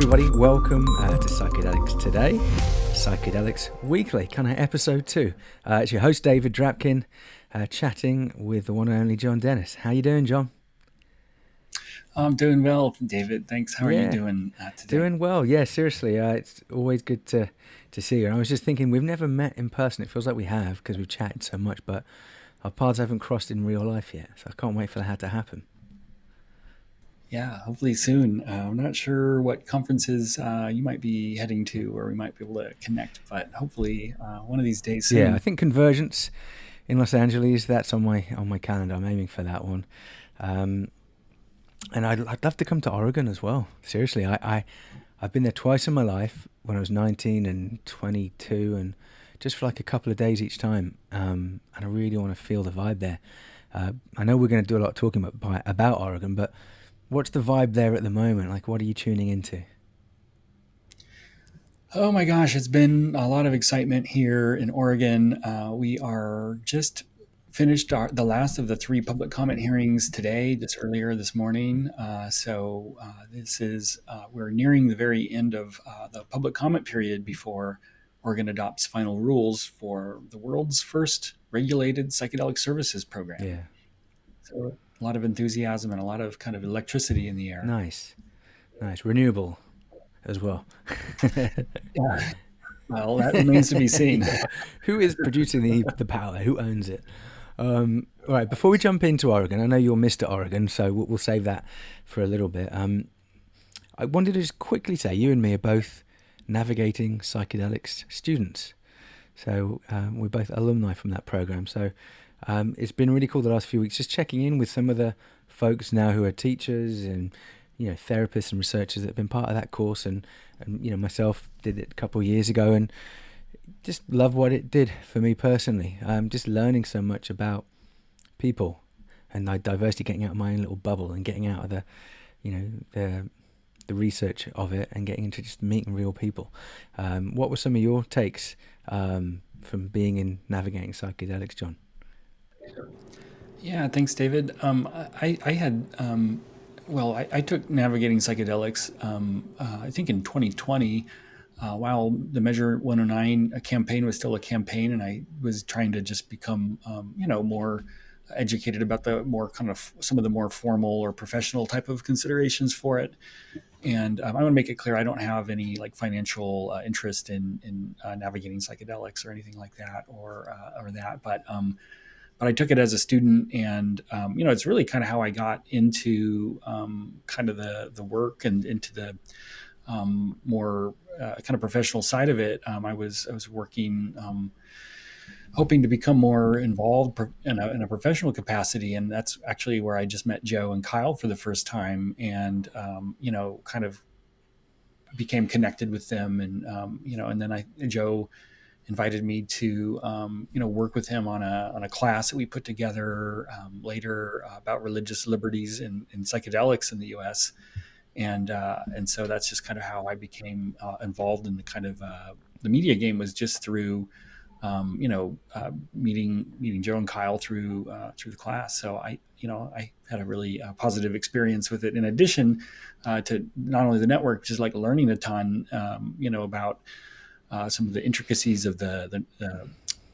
everybody, welcome to Psychedelics Today, Psychedelics Weekly, kind of episode 2. It's your host David Drapkin, chatting with the one and only John Dennis. How you doing, John? I'm doing well, David. Thanks. How are you doing today? Doing well. Yeah, seriously, it's always good to see you. And I was just thinking, we've never met in person. It feels like we have because we've chatted so much, but our paths haven't crossed in real life yet. So I can't wait for that to happen. Yeah, hopefully soon. I'm not sure what conferences you might be heading to where we might be able to connect, but hopefully one of these days soon. Yeah, I think Convergence in Los Angeles, that's on my calendar. I'm aiming for that one. And I'd love to come to Oregon as well. Seriously, I've been there twice in my life, when I was 19 and 22, and just for like a couple of days each time. And I really want to feel the vibe there. I know we're going to do a lot of talking about Oregon, but what's the vibe there at the moment? Like, what are you tuning into? Oh my gosh, it's been a lot of excitement here in Oregon. We are just finished the last of the 3 public comment hearings today, just earlier this morning. We're nearing the very end of the public comment period before Oregon adopts final rules for the world's first regulated psychedelic services program. Yeah. So a lot of enthusiasm and a lot of kind of electricity in the air. Nice. Renewable as well. Yeah. Well, that remains to be seen. Who is producing the power? Who owns it? All right, before we jump into Oregon, I know you're Mr. Oregon, so we'll save that for a little bit. I wanted to just quickly say, you and me are both navigating psychedelics students. So we're both alumni from that program. So it's been really cool the last few weeks, just checking in with some of the folks now who are teachers and therapists and researchers that have been part of that course, and myself did it a couple of years ago, and just love what it did for me personally. Just learning so much about people and like diversity, getting out of my own little bubble and getting out of the research of it and getting into just meeting real people. What were some of your takes from being in navigating psychedelics, John? Yeah, thanks, David. I took Navigating Psychedelics, I think in 2020, while the Measure 109 campaign was still a campaign, and I was trying to just become, more educated about the more kind of some of the more formal or professional type of considerations for it. And I want to make it clear, I don't have any like financial interest in navigating psychedelics or anything like that, or that, but I took it as a student, and it's really kind of how I got into kind of the work and into the more kind of professional side of it. I was working, hoping to become more involved in a professional capacity, and that's actually where I just met Joe and Kyle for the first time, and kind of became connected with them, and and then Joe invited me to work with him on a class that we put together later about religious liberties in psychedelics in the U.S. And so that's just kind of how I became involved in the kind of the media game, was just through meeting Joe and Kyle through the class. So I had a really positive experience with it. In addition to not only the network, just like learning a ton, about some of the intricacies of the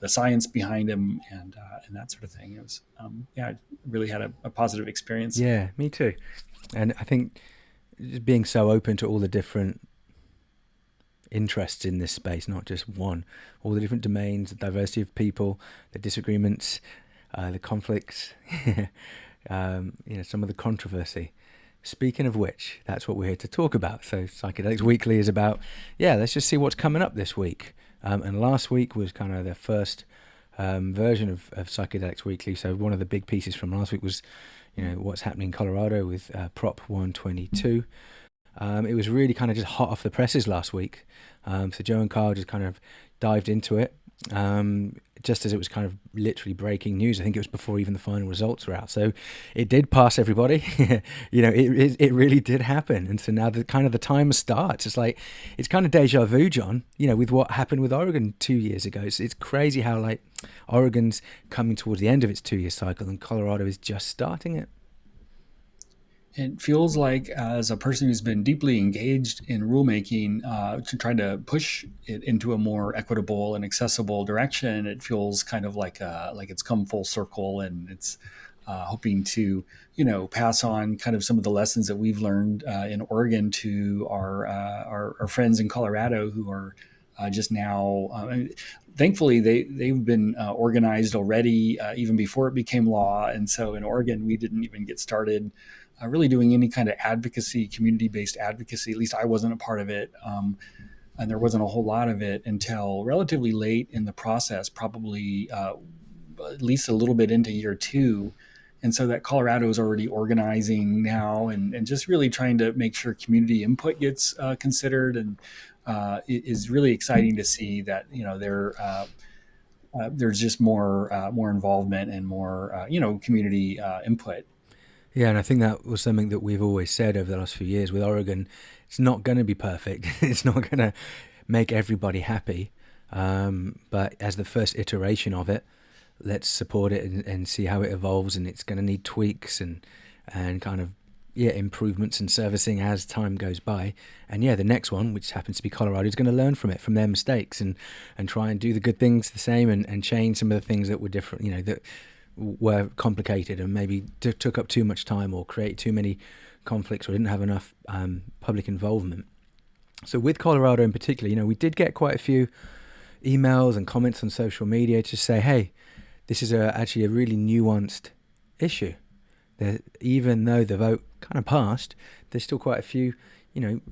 science behind them and that sort of thing. It was I really had a positive experience. Yeah, me too. And I think just being so open to all the different interests in this space, not just one, all the different domains, the diversity of people, the disagreements, the conflicts, some of the controversy. Speaking of which, that's what we're here to talk about. So Psychedelics Weekly is about, let's just see what's coming up this week. And last week was kind of the first version of Psychedelics Weekly. So one of the big pieces from last week was, what's happening in Colorado with Prop 122. It was really kind of just hot off the presses last week. So Joe and Carl just kind of dived into it. Just as it was kind of literally breaking news. I think it was before even the final results were out. So it did pass everybody. It really did happen. And so now the timer starts. It's like, it's kind of deja vu, John, with what happened with Oregon 2 years ago. It's crazy how like Oregon's coming towards the end of its 2-year cycle and Colorado is just starting it. It feels like, as a person who's been deeply engaged in rulemaking, to try to push it into a more equitable and accessible direction, it feels kind of like it's come full circle, and it's hoping to, pass on kind of some of the lessons that we've learned in Oregon to our friends in Colorado who are just now. Thankfully, they've been organized already even before it became law, and so in Oregon we didn't even get started really doing any kind of advocacy, community-based advocacy. At least I wasn't a part of it, and there wasn't a whole lot of it until relatively late in the process, probably at least a little bit into year two. And so that Colorado is already organizing now, and just really trying to make sure community input gets considered, and it is really exciting to see that there's just more involvement and more community input. Yeah, and I think that was something that we've always said over the last few years with Oregon. It's not going to be perfect. It's not going to make everybody happy. But as the first iteration of it, let's support it and see how it evolves. And it's going to need tweaks and kind of, yeah, improvements and servicing as time goes by. And yeah, the next one, which happens to be Colorado, is going to learn from it, from their mistakes, and try and do the good things the same, and change some of the things that were different, that were complicated and maybe took up too much time or created too many conflicts or didn't have enough public involvement. So with Colorado in particular, we did get quite a few emails and comments on social media to say, hey, this is actually a really nuanced issue. That even though the vote kind of passed, there's still quite a few,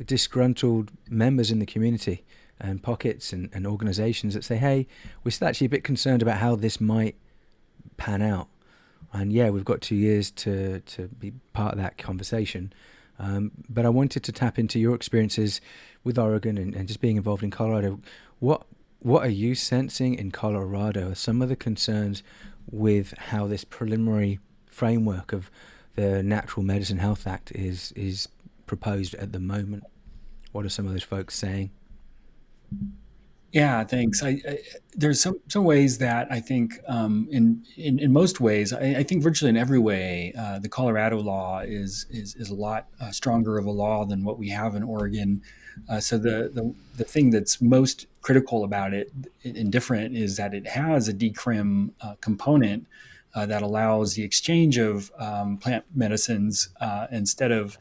disgruntled members in the community and pockets and organizations that say, hey, we're still actually a bit concerned about how this might pan out. And yeah, we've got 2 years to be part of that conversation. But I wanted to tap into your experiences with Oregon and just being involved in Colorado. What are you sensing in Colorado? Are some of the concerns with how this preliminary framework of the Natural Medicine Health Act is proposed at the moment? What are some of those folks saying? Yeah, thanks. There's some ways that I think, in most ways, I think virtually in every way, the Colorado law is a lot stronger of a law than what we have in Oregon. So the thing that's most critical about it and different is that it has a decrim component that allows the exchange of plant medicines instead of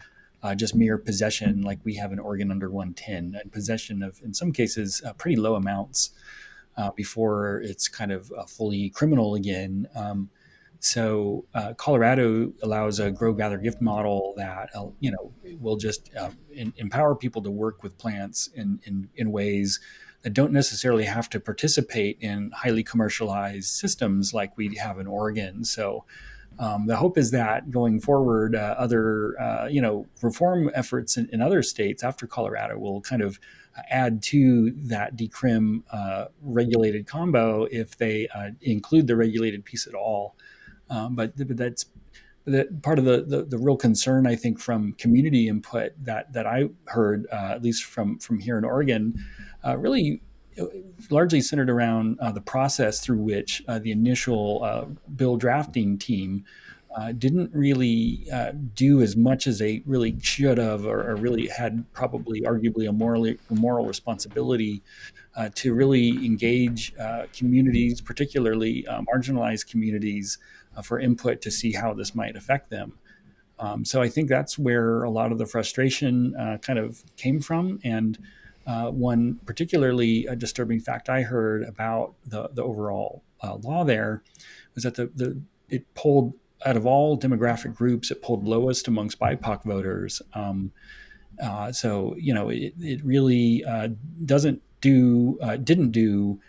just mere possession like we have in Oregon under 110, and possession of, in some cases, pretty low amounts before it's kind of fully criminal again. So Colorado allows a grow, gather, gift model that will just empower people to work with plants in ways that don't necessarily have to participate in highly commercialized systems like we have in Oregon. So the hope is that going forward, other reform efforts in other states after Colorado will kind of add to that decrim regulated combo if they include the regulated piece at all. But that's part of the real concern, I think, from community input that I heard, at least from here in Oregon, really largely centered around the process through which the initial bill drafting team didn't really do as much as they really should have, or really had probably arguably a moral responsibility to really engage communities, particularly marginalized communities, for input to see how this might affect them. So I think that's where a lot of the frustration kind of came from. And one particularly disturbing fact I heard about the overall law there was that it pulled, out of all demographic groups, it pulled lowest amongst BIPOC voters. So it really didn't do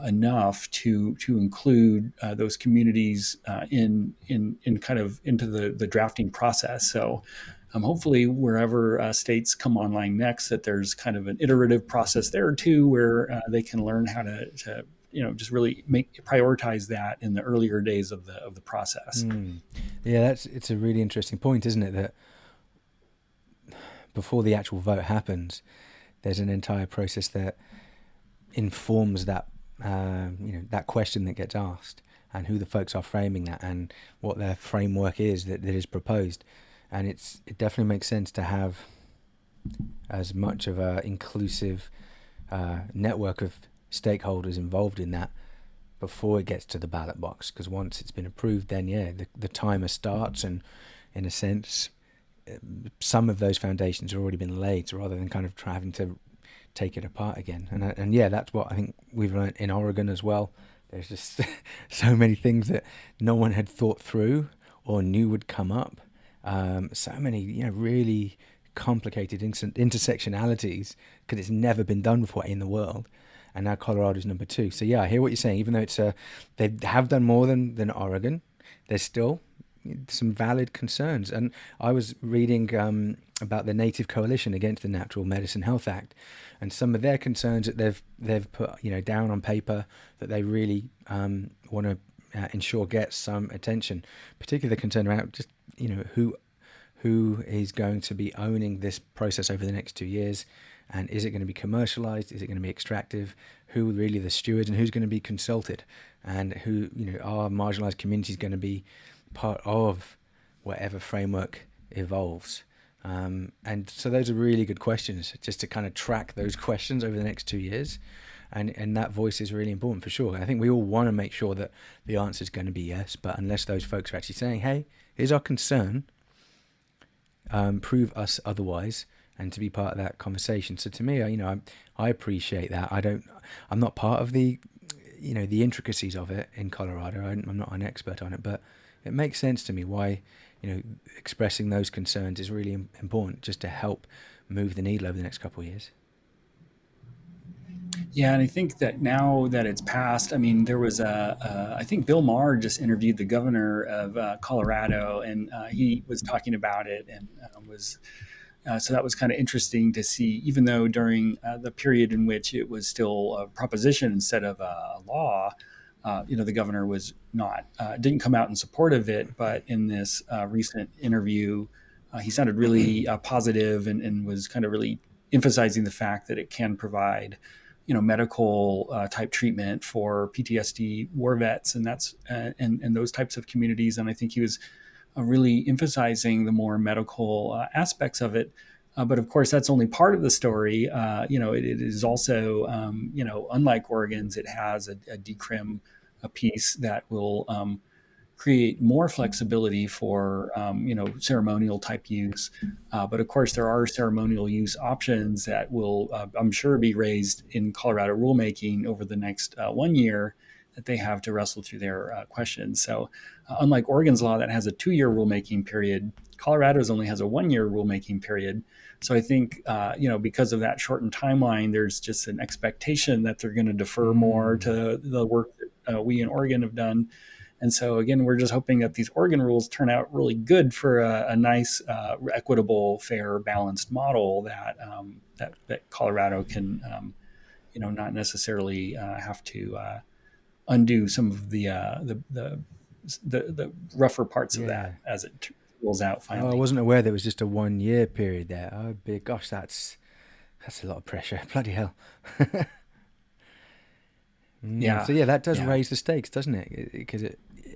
enough to include those communities in kind of into the drafting process. So hopefully wherever states come online next, that there's kind of an iterative process there too, where they can learn how to just really prioritize that in the earlier days of the process. Yeah, it's a really interesting point, isn't it? That before the actual vote happens, there's an entire process that informs that that question that gets asked, and who the folks are framing that, and what their framework is that is proposed. and it definitely makes sense to have as much of a inclusive network of stakeholders involved in that before it gets to the ballot box, because once it's been approved, then the timer starts, and in a sense some of those foundations have already been laid, so rather than kind of having to take it apart again. And yeah, that's what I think we've learned in Oregon as well. There's just so many things that no one had thought through or knew would come up. So many, really complicated intersectionalities, because it's never been done before in the world. And now Colorado's number 2. So yeah, I hear what you're saying. Even though they have done more than Oregon, there's still some valid concerns. And I was reading about the Native Coalition Against the Natural Medicine Health Act, and some of their concerns that they've put down on paper that they really want to ensure gets some attention. Particularly the concern around just who is going to be owning this process over the next 2 years, and is it going to be commercialized? Is it going to be extractive? Who are really the stewards, and who's going to be consulted? And who, are marginalized communities going to be part of whatever framework evolves? And so those are really good questions, just to kind of track those questions over the next 2 years. And that voice is really important for sure. I think we all want to make sure that the answer is going to be yes, but unless those folks are actually saying, hey, here's our concern, prove us otherwise, and to be part of that conversation. So to me, I appreciate that. I'm not part of the intricacies of it in Colorado. I'm not an expert on it, but it makes sense to me why expressing those concerns is really important, just to help move the needle over the next couple of years. Yeah, and I think that now that it's passed, I mean, there was I think Bill Maher just interviewed the governor of Colorado, and he was talking about it, and so that was kind of interesting to see, even though during the period in which it was still a proposition instead of a law, the governor was not, didn't come out in support of it, but in this recent interview, he sounded really positive, and was kind of really emphasizing the fact that it can provide medical type treatment for PTSD war vets, and that's and those types of communities. And I think he was really emphasizing the more medical aspects of it. But of course, that's only part of the story. It is also, unlike Oregon's, it has a decrim piece that will create more flexibility for ceremonial type use, but of course there are ceremonial use options that will I'm sure be raised in Colorado rulemaking over the next 1 year, that they have to wrestle through their questions. So unlike Oregon's law that has a 2-year rulemaking period, Colorado's only has a 1-year rulemaking period. So I think because of that shortened timeline, there's just an expectation that they're going to defer more to the work that we in Oregon have done. And so, again, we're just hoping that these Oregon rules turn out really good for a nice, equitable, fair, balanced model that Colorado can, not necessarily have to undo some of the rougher parts of that as it rolls out finally. Oh, I wasn't aware there was just a 1-year period there. Oh, big gosh, that's a lot of pressure. Bloody hell. Yeah. So that does raise the stakes, doesn't it? Because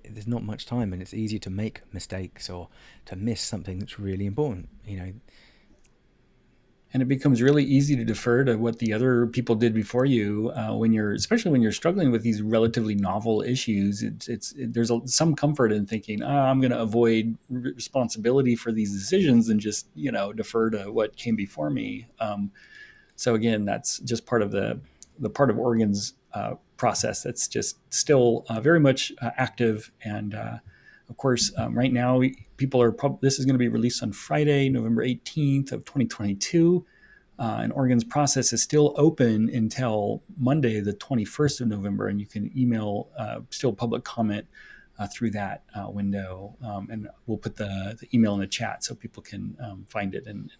there's not much time, and it's easy to make mistakes or to miss something that's really important. And it becomes really easy to defer to what the other people did before you especially when you're struggling with these relatively novel issues. There's some comfort in thinking, I'm going to avoid responsibility for these decisions and just defer to what came before me. So again, that's just part of the part of Oregon's process that's just still very much active. And of course, right now, people are this is going to be released on Friday, November 18th of 2022. And Oregon's process is still open until Monday, the 21st of November. And you can email still public comment through that window. And we'll put the email in the chat so people can find it and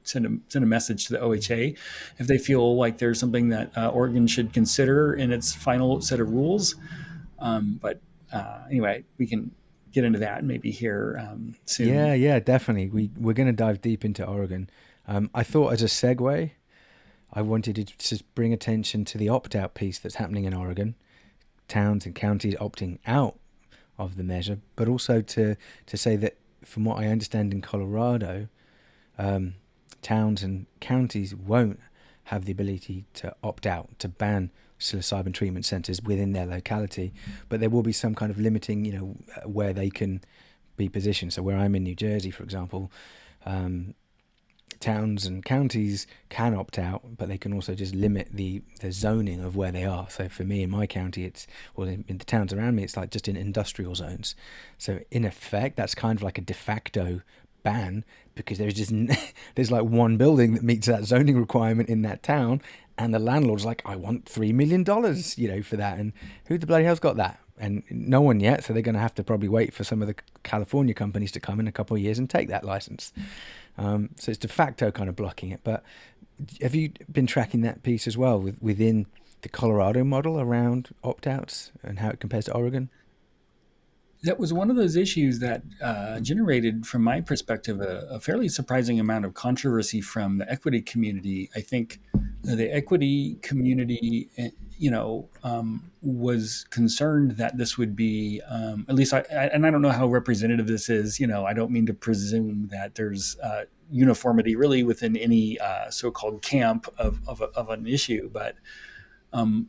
send a message to the OHA if they feel like there's something that Oregon should consider in its final set of rules. But anyway, we can get into that maybe here soon. Yeah, definitely. We're going to dive deep into Oregon. I thought as a segue, I wanted to just bring attention to the opt-out piece that's happening in Oregon. Towns and counties opting out of the measure, but also to say that from what I understand in Colorado, towns and counties won't have the ability to opt out, to ban psilocybin treatment centers within their locality, but there will be some kind of limiting, where they can be positioned. So where I'm in New Jersey, for example, towns and counties can opt out, but they can also just limit the zoning of where they are. So for me in my county, in the towns around me, it's like just in industrial zones. So in effect, that's kind of like a de facto ban, because there's like one building that meets that zoning requirement in that town, and the landlord's like, I want $3 million, for that, and who the bloody hell's got that? And no one yet, so they're going to have to probably wait for some of the California companies to come in a couple of years and take that license. So it's de facto kind of blocking it. But have you been tracking that piece as well within the Colorado model around opt-outs and how it compares to Oregon? That was one of those issues that generated, from my perspective, a fairly surprising amount of controversy from the equity community. I think the equity community, was concerned that this would be, at least, and I don't know how representative this is. I don't mean to presume that there's uniformity really within any so-called camp of an issue, but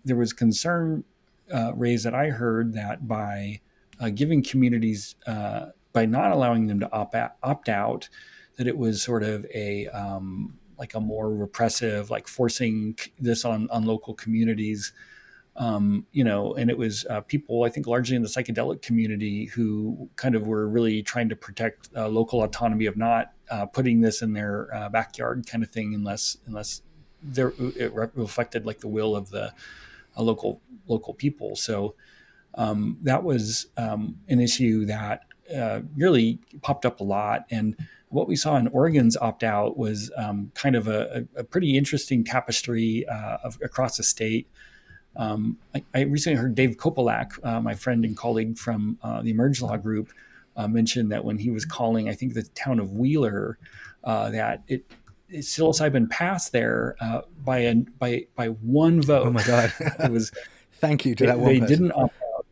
there was concern raised that I heard that by giving communities, by not allowing them to opt out, that it was sort of like a more repressive, like forcing this on local communities. And it was people, I think, largely in the psychedelic community who kind of were really trying to protect local autonomy of not putting this in their backyard, kind of thing, unless it reflected like the will of the local people. So that was an issue that really popped up a lot. And what we saw in Oregon's opt-out was kind of a pretty interesting tapestry across the state. I recently heard Dave Kopelak, my friend and colleague from the Emerge Law Group, mention that when he was calling, I think, the town of Wheeler, that psilocybin passed there by one vote. Oh my God. It was Thank you to that one they person. didn't opt out.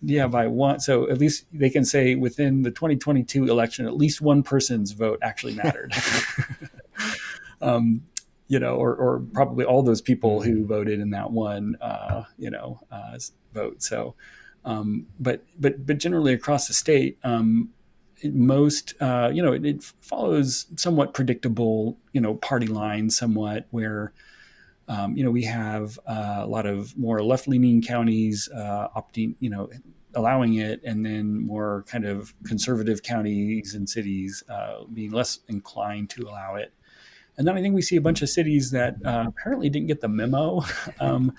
Yeah, by one. So at least they can say within the 2022 election, at least one person's vote actually mattered. Or probably all those people who voted in that one, vote. So, but generally across the state, most, it follows somewhat predictable, party lines somewhat, where we have a lot of more left-leaning counties opting, allowing it, and then more kind of conservative counties and cities being less inclined to allow it. And then I think we see a bunch of cities that apparently didn't get the memo, and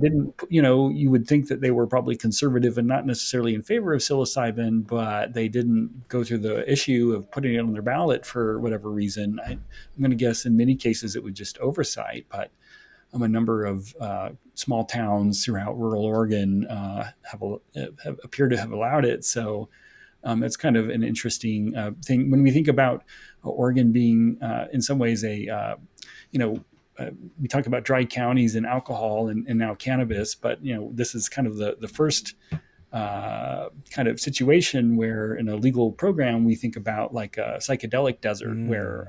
didn't, you would think that they were probably conservative and not necessarily in favor of psilocybin, but they didn't go through the issue of putting it on their ballot for whatever reason. I'm going to guess in many cases it was just oversight, but a number of small towns throughout rural Oregon have appear to have allowed it. So it's kind of an interesting thing when we think about Oregon being in some ways we talk about dry counties and alcohol and now cannabis, but this is kind of the first kind of situation where in a legal program we think about like a psychedelic desert where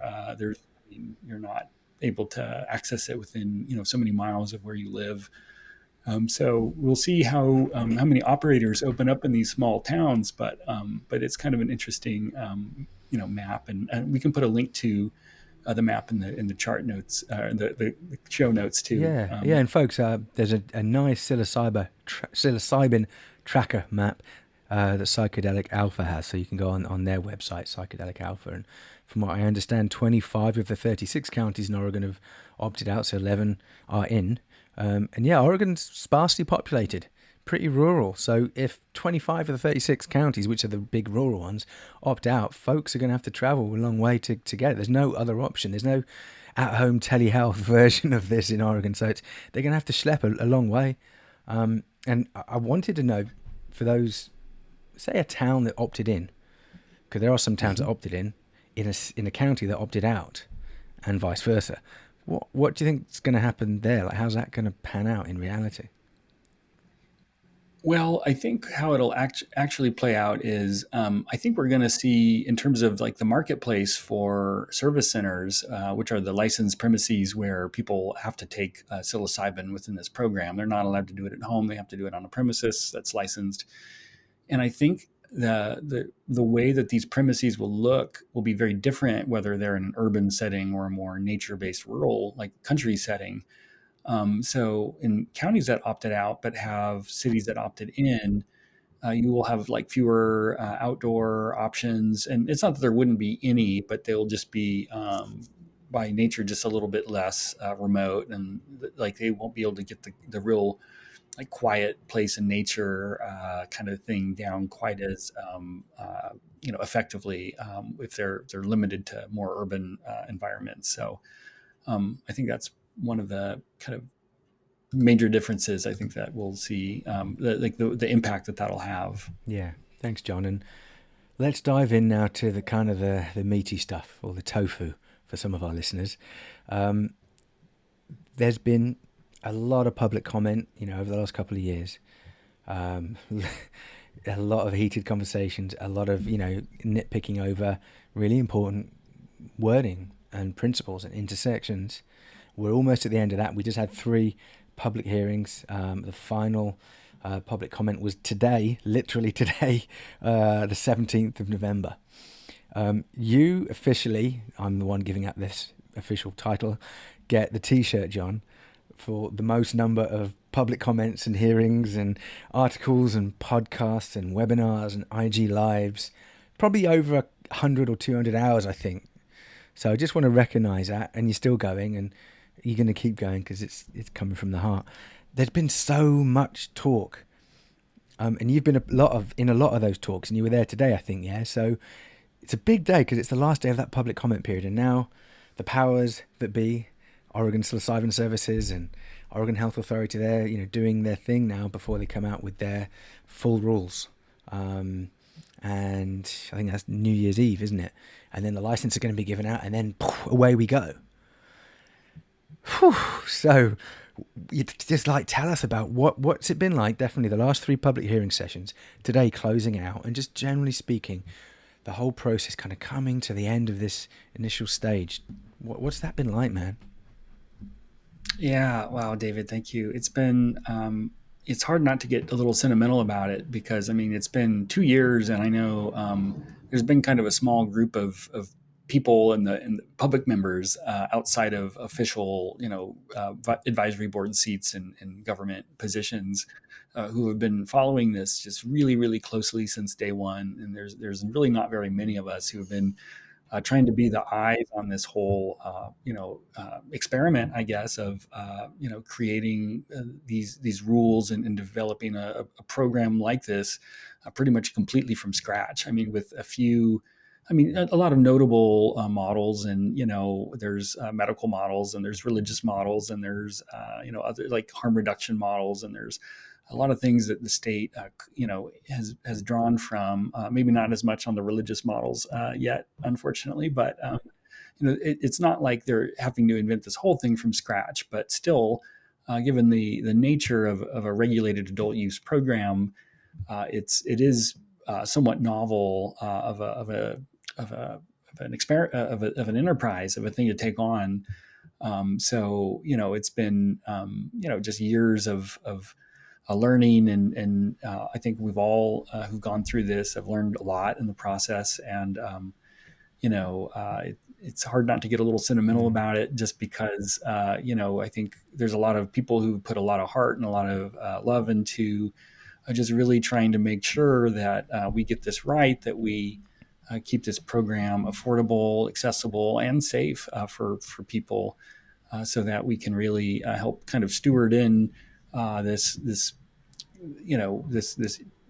you're not able to access it within so many miles of where you live. So we'll see how many operators open up in these small towns, but it's kind of an interesting map, and we can put a link to the map in the chart notes, the show notes too. Yeah, and folks, there's a nice psilocybin tracker map that Psychedelic Alpha has, so you can go on their website, Psychedelic Alpha, and from what I understand, 25 of the 36 counties in Oregon have opted out, so 11 are in. And yeah, Oregon's sparsely populated, pretty rural. So if 25 of the 36 counties, which are the big rural ones, opt out, folks are going to have to travel a long way to get it. There's no other option. There's no at-home telehealth version of this in Oregon. So they're going to have to schlep a long way. And I wanted to know, for those, say a town that opted in, because there are some towns that opted in a county that opted out, and vice versa. What do you think is going to happen there? Like, how's that going to pan out in reality? Well, I think how it'll actually play out is I think we're going to see, in terms of like the marketplace for service centers, which are the licensed premises where people have to take psilocybin within this program. They're not allowed to do it at home. They have to do it on a premises that's licensed. And I think the way that these premises will look will be very different, whether they're in an urban setting or a more nature based rural, like country setting. So in counties that opted out, but have cities that opted in, you will have like fewer outdoor options. And it's not that there wouldn't be any, but they'll just be by nature just a little bit less remote, and like they won't be able to get the real like quiet place in nature kind of thing down quite as effectively if they're limited to more urban environments. So I think that's one of the kind of major differences I think that we'll see, the impact that that'll have. Yeah, thanks, John. And let's dive in now to the kind of the meaty stuff, or the tofu for some of our listeners. Um, there's been a lot of public comment, over the last couple of years. Um, a lot of heated conversations, a lot of, nitpicking over really important wording and principles and intersections. We're almost at the end of that. We just had 3 public hearings. The final public comment was today, literally today, the 17th of November. You officially, I'm the one giving out this official title, get the T-shirt, John, for the most number of public comments and hearings and articles and podcasts and webinars and IG lives, probably over 100 or 200 hours, I think. So I just want to recognize that, and you're still going, and you're going to keep going because it's coming from the heart. There's been so much talk, and you've been in a lot of those talks, and you were there today, I think, yeah. So it's a big day because it's the last day of that public comment period, and now the powers that be, Oregon Psilocybin Services and Oregon Health Authority, they're doing their thing now before they come out with their full rules. And I think that's New Year's Eve, isn't it? And then the license are going to be given out, and then away we go. Whew. So you just tell us about what's it been like, definitely the last 3 public hearing sessions, today closing out, and just generally speaking, the whole process kind of coming to the end of this initial stage. What's that been like, man? Yeah, wow, David, thank you. It's been it's hard not to get a little sentimental about it, because I mean it's been 2 years, and I know there's been kind of a small group of people and the public members outside of official advisory board seats and government positions who have been following this just really really closely since day one. And there's really not very many of us who have been trying to be the eyes on this whole, experiment, I guess, of creating these rules and developing a program like this, pretty much completely from scratch. I mean, with a lot of notable models, and there's medical models, and there's religious models, and there's other like harm reduction models, and there's a lot of things that the state, has drawn from. Maybe not as much on the religious models yet, unfortunately, but it's not like they're having to invent this whole thing from scratch. But still, given the nature of a regulated adult use program, it is somewhat novel of an enterprise, of a thing to take on. So it's been just years of learning, and I think we've all who've gone through this have learned a lot in the process. And it's hard not to get a little sentimental about it, just because I think there's a lot of people who put a lot of heart and a lot of love into just really trying to make sure that we get this right, that we keep this program affordable, accessible, and safe for people, so that we can really help kind of steward in this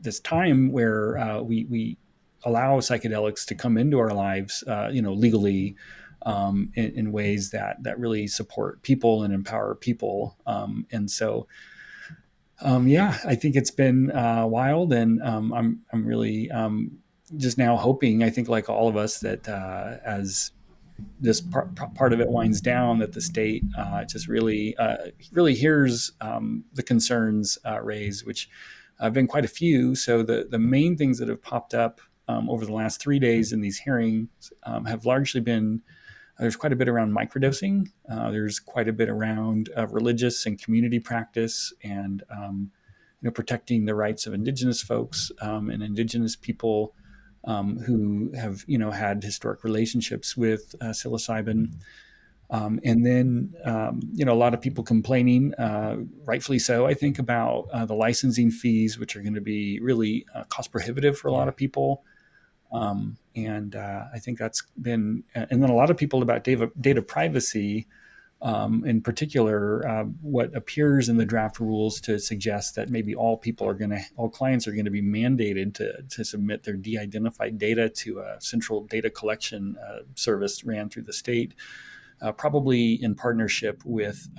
this time where we allow psychedelics to come into our lives, legally, in ways that really support people and empower people. And so, yeah, I think it's been wild, and I'm really just now hoping, I think like all of us, that as this part of it winds down, that the state just really hears the concerns raised, which I've been quite a few. So the main things that have popped up over the last 3 days in these hearings have largely been there's quite a bit around microdosing. There's quite a bit around religious and community practice, and protecting the rights of Indigenous folks and Indigenous people who have had historic relationships with psilocybin. And then, a lot of people complaining, rightfully so, I think, about the licensing fees, which are going to be really cost prohibitive for a lot Yeah. of people. And I think that's been, and then a lot of people about data privacy, in particular, what appears in the draft rules to suggest that maybe all clients are going to be mandated to submit their de-identified data to a central data collection service ran through the state, probably in partnership with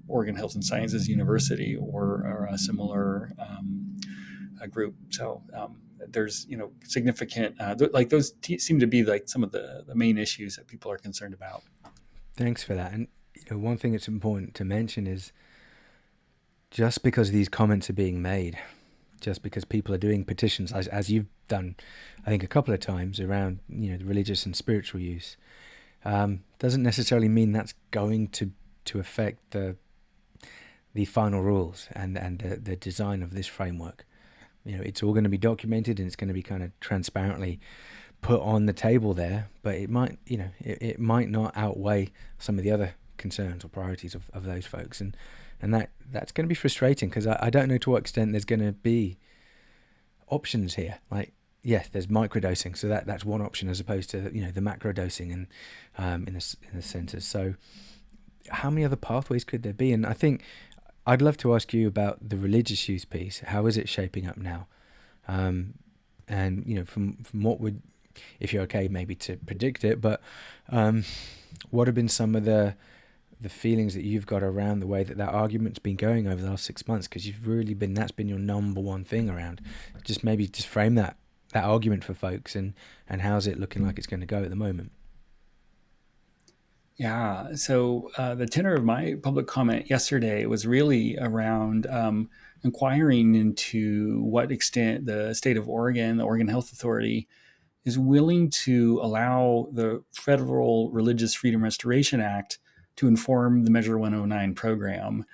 Oregon Health and Sciences University or a similar a group. So there's significant like those seem to be like some of the main issues that people are concerned about. Thanks for that. And one thing that's important to mention is just because these comments are being made, just because people are doing petitions, as you've done, I think a couple of times around the religious and spiritual use, doesn't necessarily mean that's going to affect the final rules and the design of this framework. It's all going to be documented and it's going to be kind of transparently put on the table there, but it might it might not outweigh some of the other concerns or priorities of those folks, and that's going to be frustrating because I don't know to what extent there's going to be options here. Like, yes, there's microdosing, so that's one option as opposed to the macrodosing and in the centers. So how many other pathways could there be? And I think I'd love to ask you about the religious use piece. How is it shaping up now? And from what would, if you're okay, maybe to predict it, but what have been some of the feelings that you've got around the way that argument's been going over the last 6 months? Because that's been your number one thing around. Just frame that argument for folks, and how's it looking like it's going to go at the moment? Yeah. So the tenor of my public comment yesterday was really around inquiring into what extent the state of Oregon, the Oregon Health Authority, is willing to allow the Federal Religious Freedom Restoration Act to inform the Measure 109 program.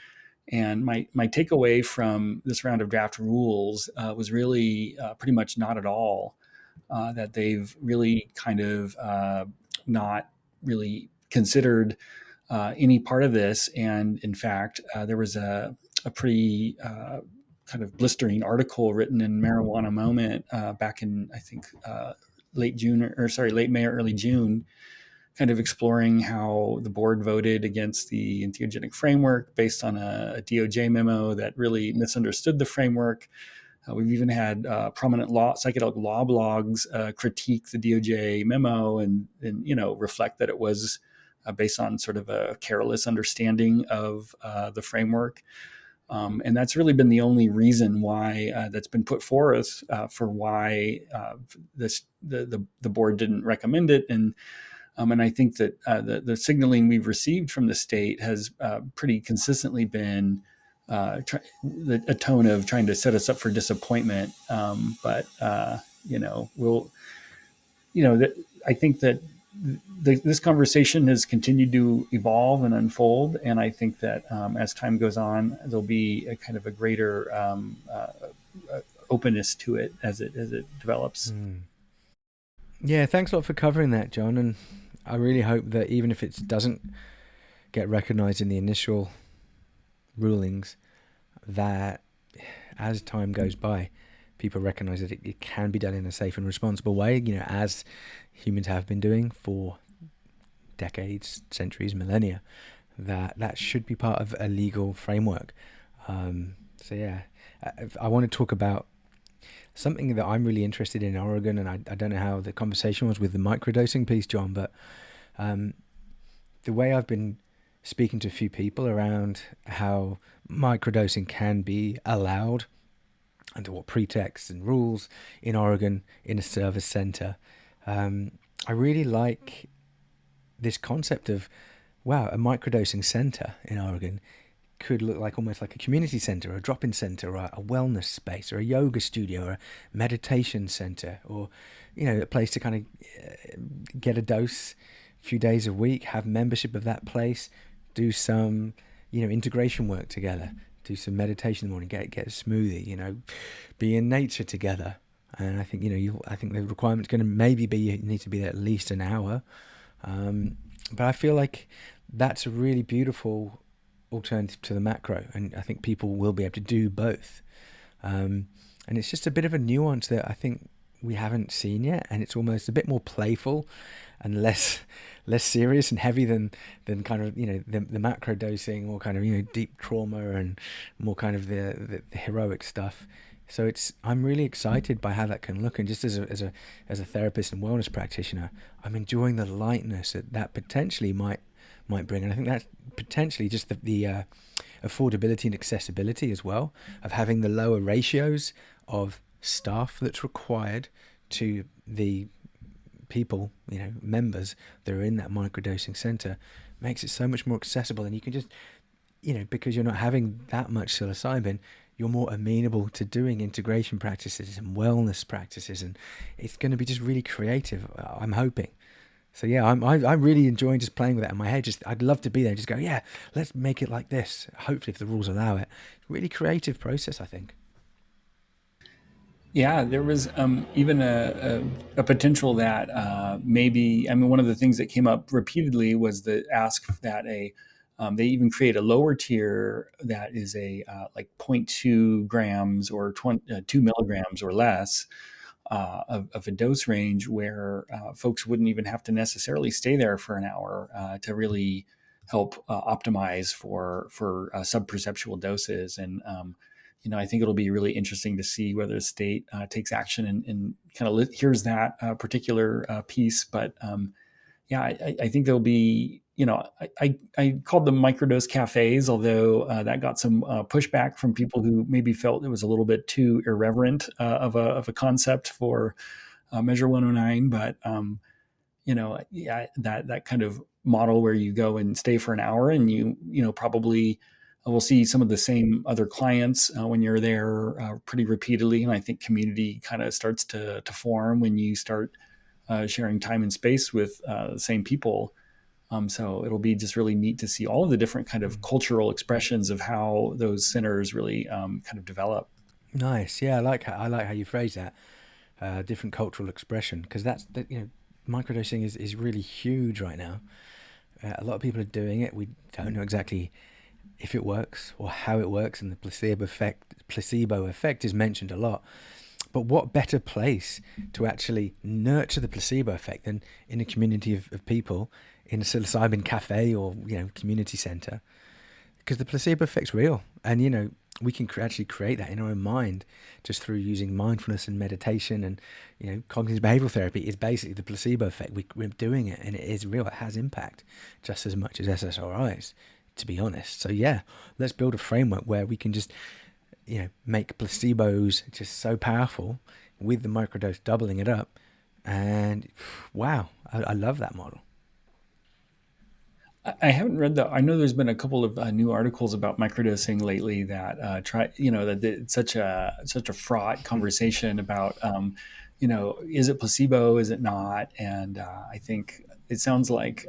And my takeaway from this round of draft rules was really pretty much not at all. That they've really kind of not really considered any part of this. And in fact, there was a pretty kind of blistering article written in Marijuana Moment back in, I think, late May or early June, kind of exploring how the board voted against the entheogenic framework based on a DOJ memo that really misunderstood the framework. We've even had prominent psychedelic law blogs critique the DOJ memo and reflect that it was based on sort of a careless understanding of the framework. And that's really been the only reason why that's been put forth for why the board didn't recommend it. And I think that the signaling we've received from the state has pretty consistently been a tone of trying to set us up for disappointment. But we'll, I think that this conversation has continued to evolve and unfold, and I think that as time goes on, there'll be a kind of a greater openness to it as it develops. Yeah, thanks a lot for covering that, John. And I really hope that even if it doesn't get recognized in the initial rulings, that as time goes by, people recognize that it can be done in a safe and responsible way, as humans have been doing for decades, centuries, millennia, that should be part of a legal framework. So yeah, I want to talk about something that I'm really interested in Oregon, and I don't know how the conversation was with the microdosing piece, John, but the way I've been speaking to a few people around how microdosing can be allowed under what pretexts and rules in Oregon in a service center. I really like this concept of, wow, a microdosing center in Oregon could look like almost like a community center, or a drop-in center, or a wellness space, or a yoga studio, or a meditation center, or a place to kind of get a dose a few days a week, have membership of that place, do some integration work together, do some meditation in the morning, get a smoothie, be in nature together. And I think I think the requirement's going to maybe be you need to be there at least an hour. But I feel like that's a really beautiful alternative to the macro, and I think people will be able to do both. And it's just a bit of a nuance that I think we haven't seen yet, and it's almost a bit more playful and less serious and heavy than kind of the macro dosing, or kind of deep trauma, and more kind of the heroic stuff. So I'm really excited by how that can look, and just as a therapist and wellness practitioner, I'm enjoying the lightness that potentially might bring. And I think that's potentially just the affordability and accessibility as well, of having the lower ratios of staff that's required to the people, members that are in that microdosing center, makes it so much more accessible. And you can just, because you're not having that much psilocybin, you're more amenable to doing integration practices and wellness practices, and it's going to be just really creative, I'm hoping. So yeah, I'm really enjoying just playing with that in my head. Just I'd love to be there and just go, yeah, let's make it like this. Hopefully, if the rules allow it, really creative process, I think. Yeah, there was even a potential that maybe, I mean, one of the things that came up repeatedly was the ask that they even create a lower tier that is like 0.2 grams or 2 milligrams or less of a dose range, where folks wouldn't even have to necessarily stay there for an hour to really help optimize for subperceptual doses. And I think it'll be really interesting to see whether the state takes action and kind of here's that particular piece. But yeah, I think there'll be, I called them microdose cafes, although that got some pushback from people who maybe felt it was a little bit too irreverent of a concept for Measure 109. But yeah, that kind of model where you go and stay for an hour, and probably will see some of the same other clients when you're there pretty repeatedly. And I think community kind of starts to form when you start sharing time and space with the same people. So it'll be just really neat to see all of the different kind of cultural expressions of how those centers really kind of develop. Nice, yeah, I like how you phrase that, different cultural expression, because that's microdosing is really huge right now. A lot of people are doing it. We don't know exactly if it works or how it works, and the placebo effect is mentioned a lot. But what better place to actually nurture the placebo effect than in a community of people in a psilocybin cafe, or community center? Because the placebo effect's real, and we can actually create that in our own mind just through using mindfulness and meditation, and cognitive behavioral therapy is basically the placebo effect. We're doing it, and it is real. It has impact just as much as SSRIs, to be honest. So yeah, let's build a framework where we can just make placebos just so powerful, with the microdose doubling it up. And wow, I love that model. I haven't read I know there's been a couple of new articles about microdosing lately that that it's such a fraught conversation about, is it placebo? Is it not? And I think it sounds like,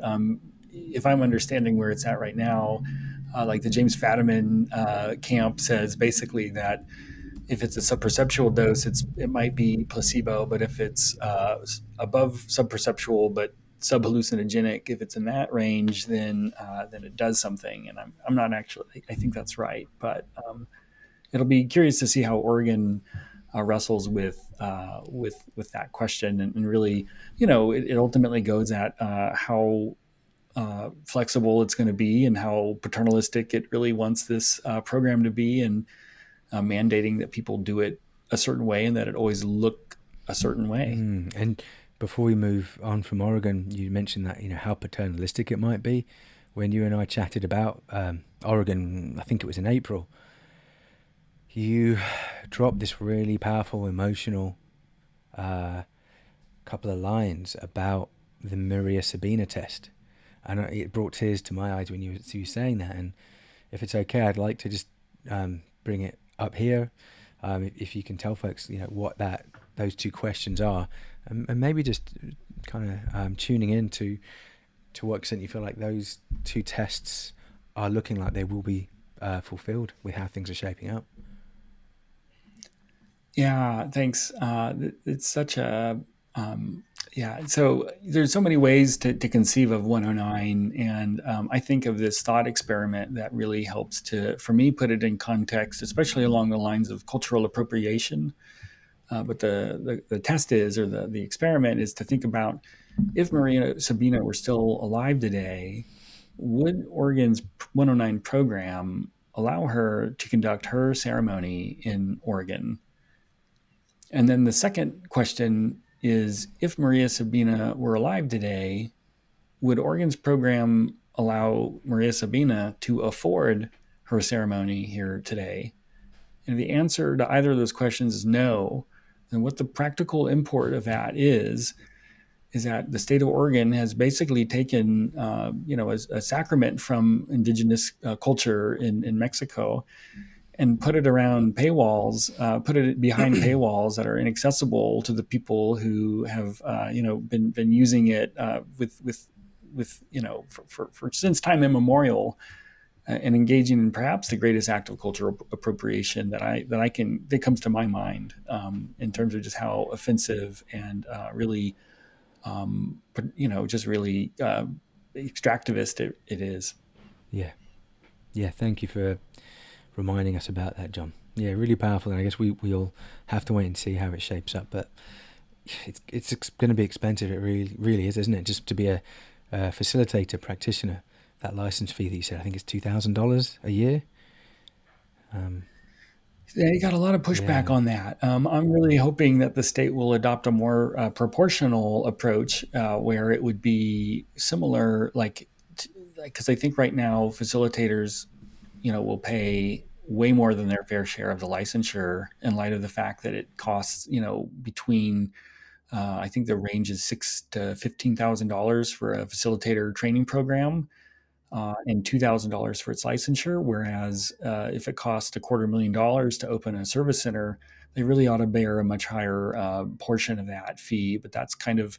if I'm understanding where it's at right now, like the James Fadiman camp says basically that if it's a subperceptual dose, it might be placebo, but if it's above subperceptual but subhallucinogenic, if it's in that range, then it does something. And I'm not actually, I think that's right, but it'll be curious to see how Oregon wrestles with that question, and really, it ultimately goes at how flexible it's going to be, and how paternalistic it really wants this program to be, and mandating that people do it a certain way and that it always look a certain way. And before we move on from Oregon, you mentioned that how paternalistic it might be. When you and I chatted about Oregon, I think it was in April, you dropped this really powerful, emotional couple of lines about the María Sabina test, and it brought tears to my eyes when you were saying that. And if it's okay, I'd like to just bring it up here. If you can tell folks, what those two questions are, and maybe just kind of tuning in to what extent you feel like those two tests are looking like they will be fulfilled with how things are shaping up. Yeah, thanks. It's such a yeah. So there's so many ways to conceive of 109, and I think of this thought experiment that really helps to, for me, put it in context, especially along the lines of cultural appropriation. But the test is, or the experiment is, to think about, if Maria Sabina were still alive today, would Oregon's 109 program allow her to conduct her ceremony in Oregon? And then the second question is, if Maria Sabina were alive today, would Oregon's program allow Maria Sabina to afford her ceremony here today? And if the answer to either of those questions is no, then what the practical import of that is that the state of Oregon has basically taken, a sacrament from indigenous culture in Mexico, and put it around paywalls, put it behind paywalls that are inaccessible to the people who have, been using it with for since time immemorial, and engaging in perhaps the greatest act of cultural appropriation that comes to my mind, in terms of just how offensive and really, just really extractivist it is. Yeah, yeah. Thank you for reminding us about that, John. Yeah, really powerful, and I guess we all have to wait and see how it shapes up. But it's going to be expensive. It really is, isn't it? Just to be a facilitator, practitioner, that license fee that you said, I think it's $2,000 a year. Yeah, you got a lot of pushback Yeah. on that. I'm really hoping that the state will adopt a more proportional approach, where it would be similar, because I think right now facilitators, will pay way more than their fair share of the licensure, in light of the fact that it costs, between, I think the range is $6,000 to $15,000 for a facilitator training program, and $2,000 for its licensure. Whereas if it costs $250,000 to open a service center, they really ought to bear a much higher portion of that fee. But that's kind of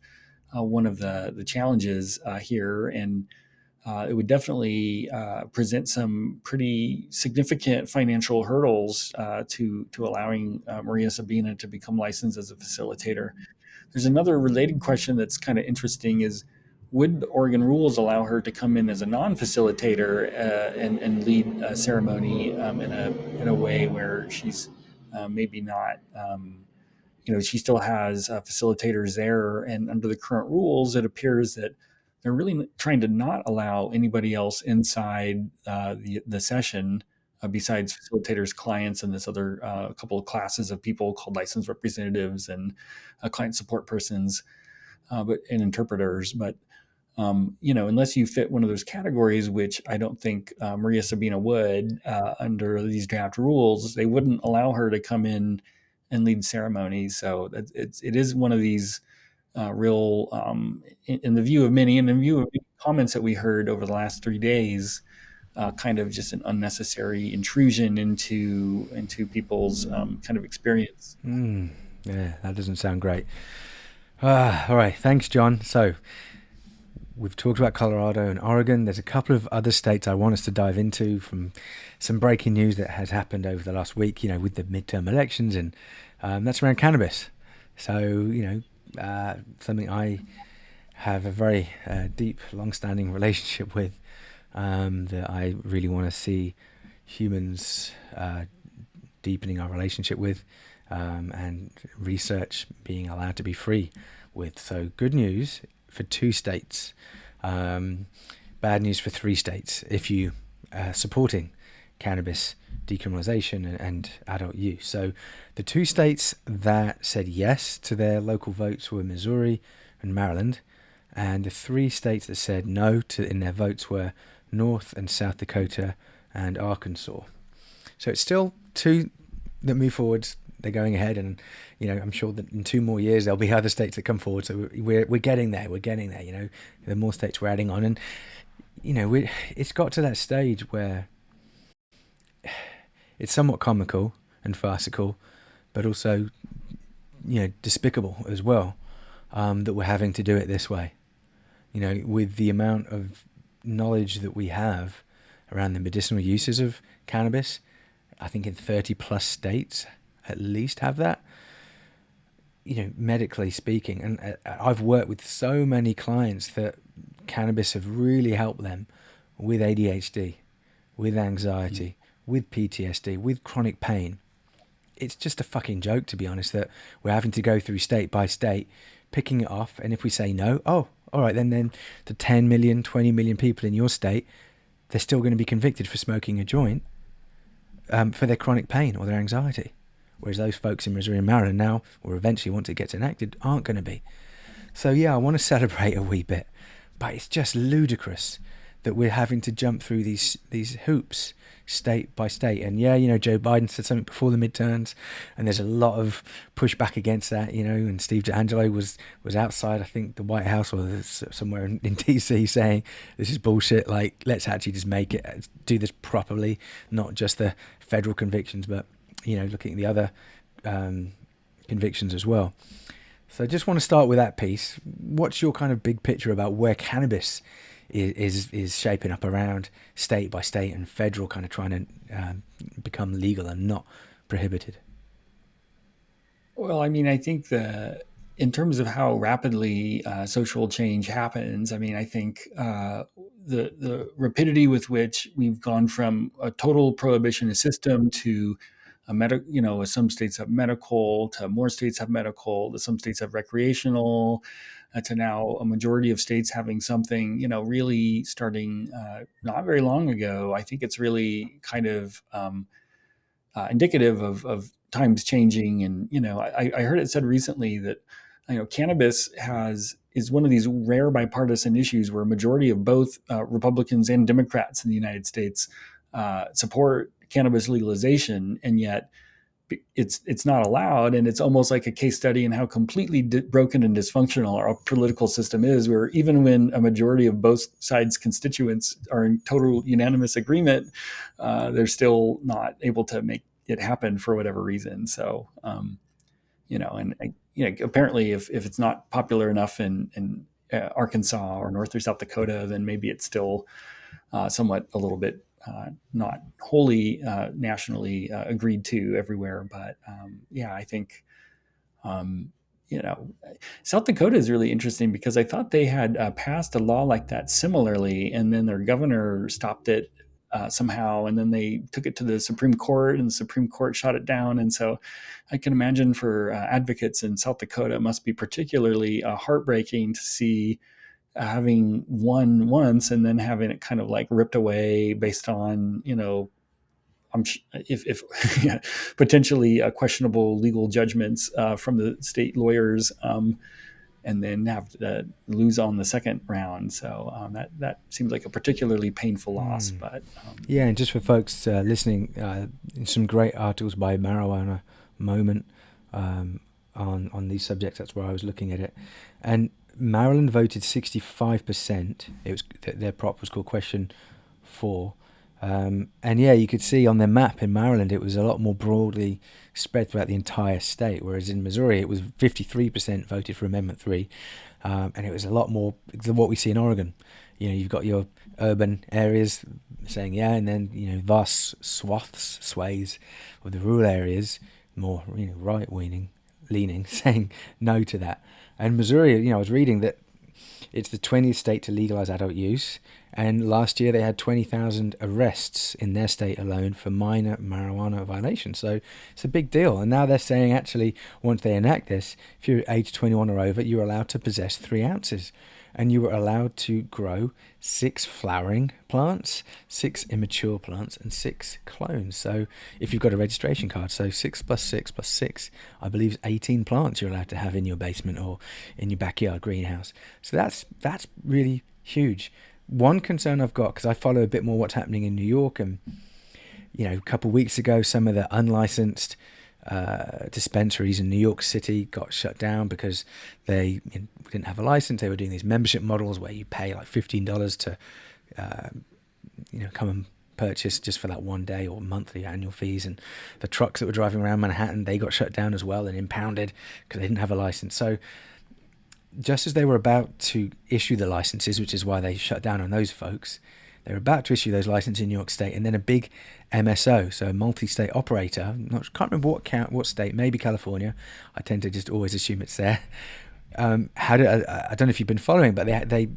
one of the challenges here, and it would definitely present some pretty significant financial hurdles to allowing Maria Sabina to become licensed as a facilitator. There's another related question that's kind of interesting: is, would Oregon rules allow her to come in as a non-facilitator, and lead a ceremony in a way where she's maybe not, she still has facilitators there, and under the current rules, it appears that they're really trying to not allow anybody else inside the session, besides facilitators, clients, and this other couple of classes of people called licensed representatives and client support persons, and interpreters. But unless you fit one of those categories, which I don't think Maria Sabina would, under these draft rules, they wouldn't allow her to come in and lead ceremonies. So it is one of these real, in the view of many, and in view of comments that we heard over the last 3 days, kind of just an unnecessary intrusion into people's kind of experience. Yeah, that doesn't sound great. All right, thanks, John. So we've talked about Colorado and Oregon. There's a couple of other states I want us to dive into, from some breaking news that has happened over the last week, with the midterm elections, and that's around cannabis. So, something I have a very deep, long-standing relationship with, that I really want to see humans deepening our relationship with, and research being allowed to be free with. So good news for 2 states, bad news for 3 states if you are supporting cannabis decriminalization and adult use. So the 2 states that said yes to their local votes were Missouri and Maryland, and the 3 states that said no in their votes were North and South Dakota and Arkansas. So it's still 2 that move forward. They're going ahead, and I'm sure that in 2 more years there'll be other states that come forward. So we're getting there. We're getting there. The more states we're adding on, and it's got to that stage where it's somewhat comical and farcical, but also, despicable as well, that we're having to do it this way. With the amount of knowledge that we have around the medicinal uses of cannabis, I think in 30 plus states at least have that, medically speaking. And I've worked with so many clients that cannabis have really helped them with ADHD, with anxiety, with PTSD, with chronic pain. It's just a fucking joke, to be honest, that we're having to go through state by state, picking it off. And if we say no, oh, all right, then the 10 million, 20 million people in your state, they're still going to be convicted for smoking a joint for their chronic pain or their anxiety. Whereas those folks in Missouri and Maryland now, or eventually once it gets enacted, aren't going to be. So yeah, I want to celebrate a wee bit, but it's just ludicrous that we're having to jump through these hoops state by state. And yeah, Joe Biden said something before the midterms, and there's a lot of pushback against that, and Steve DeAngelo was outside, I think, the White House or somewhere in DC saying this is bullshit, like, let's actually just do this properly, not just the federal convictions, but looking at the other convictions as well. So I just want to start with that piece. What's your kind of big picture about where cannabis is shaping up around state by state and federal kind of trying to become legal and not prohibited? Well, I mean, I think in terms of how rapidly social change happens, I mean, I think the rapidity with which we've gone from a total prohibitionist system to some states have medical, to more states have medical, to some states have recreational, to now a majority of states having something, really starting not very long ago. I think it's really kind of indicative of times changing. And, I heard it said recently that, cannabis is one of these rare bipartisan issues where a majority of both Republicans and Democrats in the United States support cannabis legalization, and yet it's not allowed. And it's almost like a case study in how completely broken and dysfunctional our political system is, where even when a majority of both sides' constituents are in total unanimous agreement, they're still not able to make it happen for whatever reason. So, apparently if it's not popular enough in Arkansas or North or South Dakota, then maybe it's still somewhat a little bit not wholly nationally agreed to everywhere. But I think, South Dakota is really interesting because I thought they had passed a law like that similarly, and then their governor stopped it somehow, and then they took it to the Supreme Court, and the Supreme Court shot it down. And so I can imagine for advocates in South Dakota, it must be particularly heartbreaking to see having won once and then having it kind of like ripped away based on, if yeah, potentially questionable legal judgments from the state lawyers, and then have to lose on the second round. So that seems like a particularly painful loss. But yeah, and just for folks listening, some great articles by Marijuana Moment on these subjects. That's where I was looking at it, and Maryland voted 65%. It was their prop was called Question 4, and yeah, you could see on their map in Maryland it was a lot more broadly spread throughout the entire state, whereas in Missouri it was 53% voted for Amendment 3, and it was a lot more than what we see in Oregon. You've got your urban areas saying yeah, and then vast swathes of the rural areas more right leaning saying no to that. And Missouri, I was reading that it's the 20th state to legalize adult use, and last year they had 20,000 arrests in their state alone for minor marijuana violations. So it's a big deal. And now they're saying actually, once they enact this, if you're age 21 or over, you're allowed to possess 3 ounces. And you were allowed to grow 6 flowering plants, 6 immature plants, and 6 clones. So if you've got a registration card, so 6 plus 6 plus 6, I believe is 18 plants you're allowed to have in your basement or in your backyard greenhouse. So that's really huge. One concern I've got, because I follow a bit more what's happening in New York, and a couple of weeks ago, some of the unlicensed dispensaries in New York City got shut down because they didn't have a license. They were doing these membership models where you pay like $15 to come and purchase just for that one day, or monthly annual fees. And the trucks that were driving around Manhattan, they got shut down as well and impounded because they didn't have a license. So just as they were about to issue the licenses, which is why they shut down on those folks, they were about to issue those licenses in New York State, and then a big MSO, so a multi-state operator, can't remember what state, maybe California. I tend to just always assume it's there. I don't know if you've been following, but they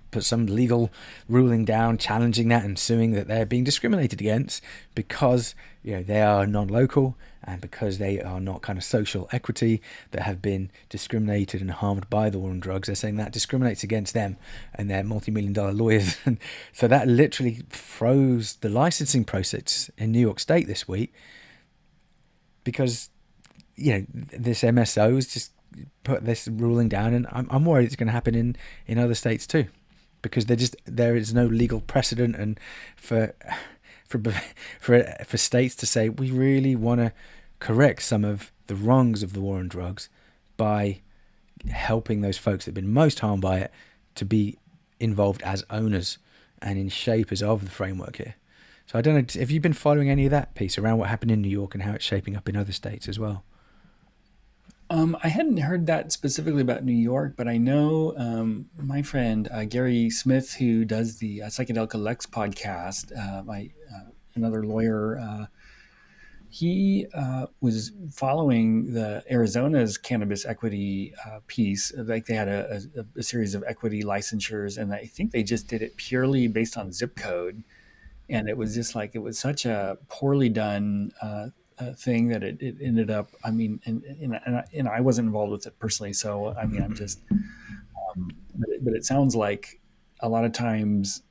put some legal ruling down challenging that and suing that they're being discriminated against because they are non-local and because they are not kind of social equity, that have been discriminated and harmed by the war on drugs. They're saying that discriminates against them and their multi-million-dollar lawyers. And so that literally froze the licensing process in New York State this week because this MSO has just put this ruling down, and I'm worried it's going to happen in other states too, because there is no legal precedent, and for states to say we really want to correct some of the wrongs of the war on drugs by helping those folks that have been most harmed by it to be involved as owners and in shapers of the framework here. So I don't know, have you been following any of that piece around what happened in New York and how it's shaping up in other states as well? I hadn't heard that specifically about New York, but I know my friend Gary Smith, who does the Psychedelics podcast, another lawyer, he was following the Arizona's cannabis equity piece. Like they had a series of equity licensures, and I think they just did it purely based on zip code. And it was just like, it was such a poorly done thing that it ended up, I mean, and I wasn't involved with it personally. So, I mean, I'm just, but it sounds like a lot of times,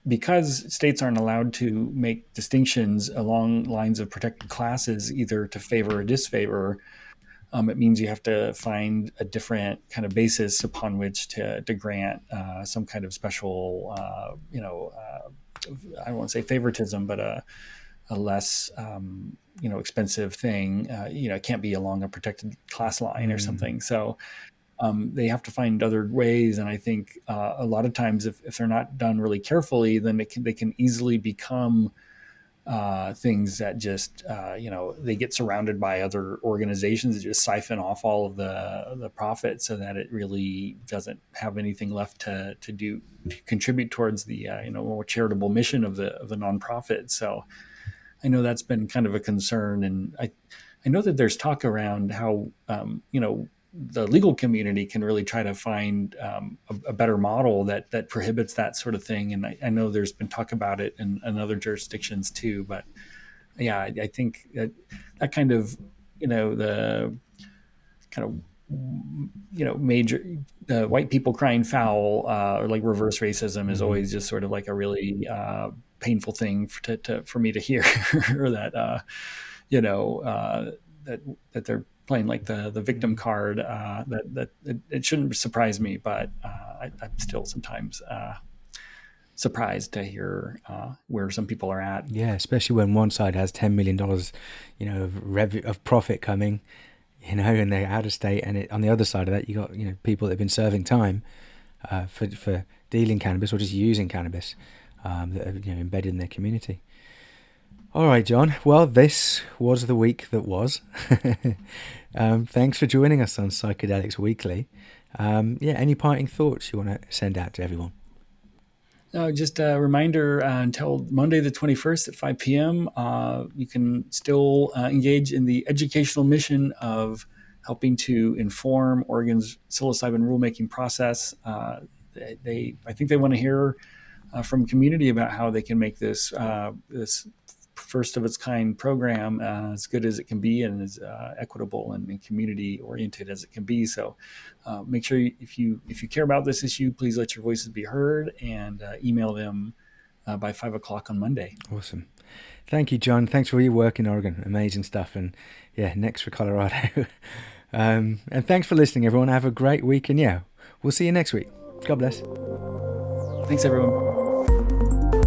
because states aren't allowed to make distinctions along lines of protected classes, either to favor or disfavor, it means you have to find a different kind of basis upon which to grant some kind of special, I don't want to say favoritism, but a less, expensive thing. It can't be along a protected class line or something. So they have to find other ways. And I think a lot of times, if they're not done really carefully, then they can easily become things that just, they get surrounded by other organizations that just siphon off all of the profit, so that it really doesn't have anything left to contribute towards the, more charitable mission of the nonprofit. So I know that's been kind of a concern. And I know that there's talk around how, the legal community can really try to find a better model that prohibits that sort of thing. And I know there's been talk about it in other jurisdictions too. But yeah, I think that kind of, the kind of, major white people crying foul, or like reverse racism is always just sort of like a really painful thing for me to hear, or that, that they're playing like the victim card, that it shouldn't surprise me, but I'm still sometimes surprised to hear where some people are at. Yeah, especially when one side has $10 million, of profit coming, and they're out of state, and on the other side of that, you got people that have been serving time for dealing cannabis or just using cannabis, that are embedded in their community. All right, John. Well, this was the week that was. Thanks for joining us on Psychedelics Weekly. Any parting thoughts you want to send out to everyone? Just a reminder, until Monday the 21st at 5 p.m., you can still engage in the educational mission of helping to inform Oregon's psilocybin rulemaking process. I think they want to hear from community about how they can make this first of its kind program as good as it can be, and as equitable and community oriented as it can be. So make sure if you care about this issue, please let your voices be heard, and email them by 5:00 on Monday. Awesome. Thank you, John. Thanks for your work in Oregon. Amazing stuff. And next for Colorado. And thanks for listening, everyone. Have a great week. And we'll see you next week. God bless. Thanks, everyone.